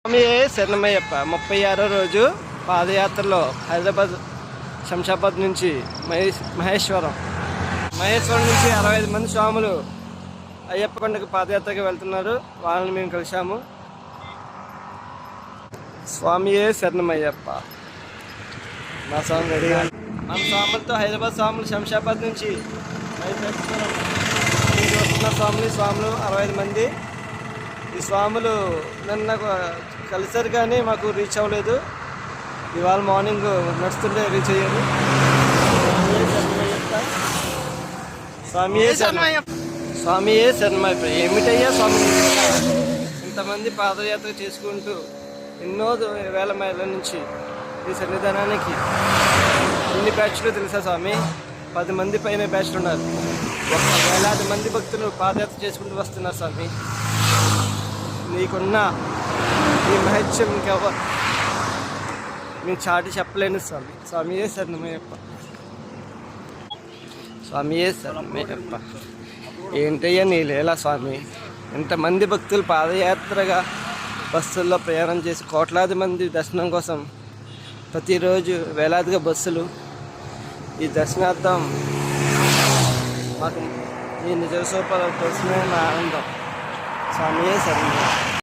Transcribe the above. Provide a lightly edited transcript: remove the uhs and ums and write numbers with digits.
స్వామి శరణమయ్యప్ప 36వ రోజు పాదయాత్రలో హైదరాబాద్ శంషాబాద్ నుంచి మహేశ్వరం నుంచి 65 మంది స్వాములు అయ్యప్ప కొండకు పాదయాత్రకి వెళ్తున్నారు. వాళ్ళని మేము కలిసాము. స్వామియే శరణమయ్యప్ప. మా స్వామి రెడీగా మన స్వాములతో హైదరాబాద్ స్వాములు శంషాబాద్ నుంచి మహేశ్వరం వస్తున్న స్వాములు 65 మంది. ఈ స్వాములు నన్ను కలిసారు కానీ మాకు రీచ్ అవ్వలేదు. ఇవాళ మార్నింగ్ నడుస్తుంటే రీచ్ అయ్యాను. స్వామియే శరణమయ్యప్ప. ఏమిటయ్యా స్వామి, ఇంతమంది పాదయాత్ర చేసుకుంటూ ఎన్నో వేల మైళ్ళ నుంచి ఈ సన్నిధానానికి ఎన్ని బ్యాచ్లు తెలుసా స్వామి? 10 మంది పైన బ్యాచ్లు ఉన్నారు. 1,000 మంది భక్తులు పాదయాత్ర చేసుకుంటూ వస్తున్నారు స్వామి. నీకున్న ఈ మహత్యం ఇంకెవరు నేను చాటి చెప్పలేను స్వామి. స్వామియే శరణమయ్యప్ప. స్వామియే శరణమయ్యప్ప. ఏంటయ్యా నీ లీలా స్వామి. ఎంతమంది భక్తులు పాదయాత్రగా బస్సుల్లో ప్రయాణం చేసి కోట్లాది మంది దర్శనం కోసం ప్రతిరోజు వేలాదిగా బస్సులు. ఈ దర్శనార్థం మాకు ఈ నిజ సూపర్ దర్శనమే ఆనందం. స్వామియే శరణమయ్యప్ప.